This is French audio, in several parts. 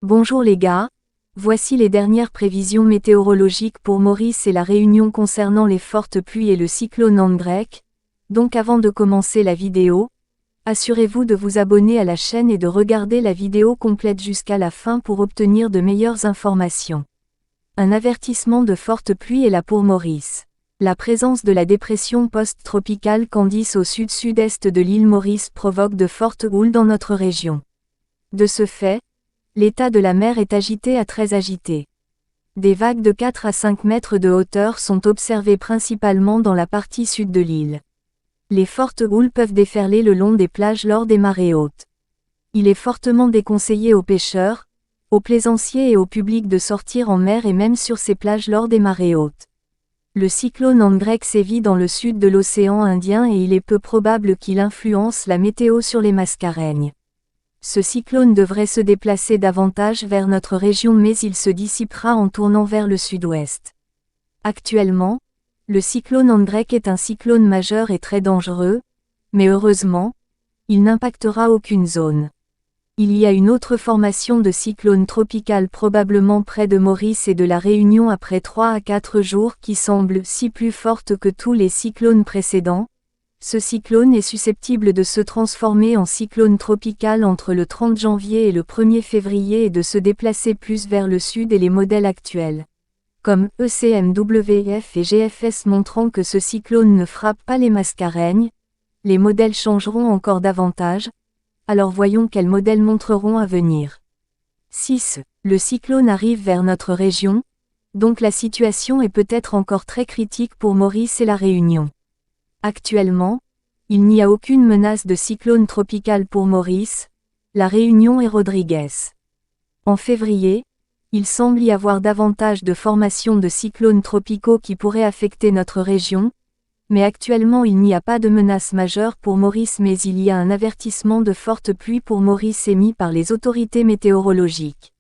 Bonjour les gars, voici les dernières prévisions météorologiques pour Maurice et la Réunion concernant les fortes pluies et le cyclone Andrek. Donc avant de commencer la vidéo, assurez-vous de vous abonner à la chaîne et de regarder la vidéo complète jusqu'à la fin pour obtenir de meilleures informations. Un avertissement de fortes pluies est là pour Maurice. La présence de la dépression post-tropicale Candice au sud-sud-est de l'île Maurice provoque de fortes houles dans notre région. De ce fait, l'état de la mer est agité à très agité. Des vagues de 4 à 5 mètres de hauteur sont observées principalement dans la partie sud de l'île. Les fortes houles peuvent déferler le long des plages lors des marées hautes. Il est fortement déconseillé aux pêcheurs, aux plaisanciers et au public de sortir en mer et même sur ces plages lors des marées hautes. Le cyclone Andrek sévit dans le sud de l'océan Indien et il est peu probable qu'il influence la météo sur les Mascareignes. Ce cyclone devrait se déplacer davantage vers notre région mais il se dissipera en tournant vers le sud-ouest. Actuellement, le cyclone Andrek est un cyclone majeur et très dangereux, mais heureusement, il n'impactera aucune zone. Il y a une autre formation de cyclone tropical probablement près de Maurice et de la Réunion après 3 à 4 jours qui semble si plus forte que tous les cyclones précédents. Ce cyclone est susceptible de se transformer en cyclone tropical entre le 30 janvier et le 1er février et de se déplacer plus vers le sud et les modèles actuels, comme ECMWF et GFS montrant que ce cyclone ne frappe pas les Mascareignes, les modèles changeront encore davantage, alors voyons quels modèles montreront à venir. 6. Le cyclone arrive vers notre région, donc la situation est peut-être encore très critique pour Maurice et la Réunion. Actuellement, il n'y a aucune menace de cyclone tropical pour Maurice, la Réunion et Rodrigues. En février, il semble y avoir davantage de formations de cyclones tropicaux qui pourraient affecter notre région, mais actuellement il n'y a pas de menace majeure pour Maurice mais il y a un avertissement de fortes pluies pour Maurice émis par les autorités météorologiques.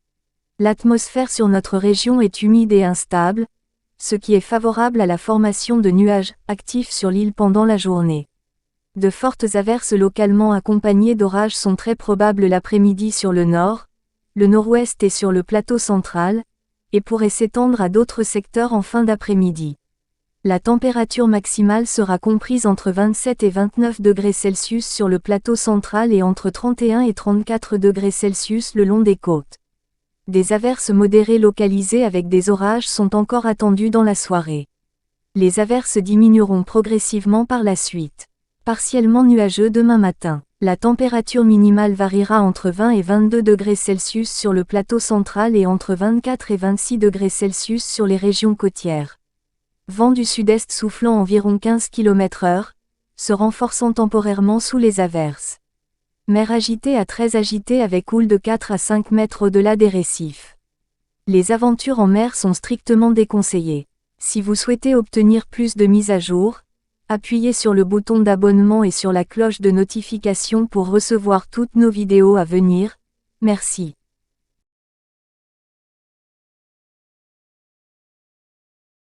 L'atmosphère sur notre région est humide et instable, ce qui est favorable à la formation de nuages actifs sur l'île pendant la journée. De fortes averses localement accompagnées d'orages sont très probables l'après-midi sur le nord, le nord-ouest et sur le plateau central, et pourraient s'étendre à d'autres secteurs en fin d'après-midi. La température maximale sera comprise entre 27 et 29 degrés Celsius sur le plateau central et entre 31 et 34 degrés Celsius le long des côtes. Des averses modérées localisées avec des orages sont encore attendues dans la soirée. Les averses diminueront progressivement par la suite. Partiellement nuageux demain matin. La température minimale variera entre 20 et 22 degrés Celsius sur le plateau central et entre 24 et 26 degrés Celsius sur les régions côtières. Vent du sud-est soufflant environ 15 km/h, se renforçant temporairement sous les averses. Mer agitée à très agitée avec houles de 4 à 5 mètres au-delà des récifs. Les aventures en mer sont strictement déconseillées. Si vous souhaitez obtenir plus de mises à jour, appuyez sur le bouton d'abonnement et sur la cloche de notification pour recevoir toutes nos vidéos à venir. Merci.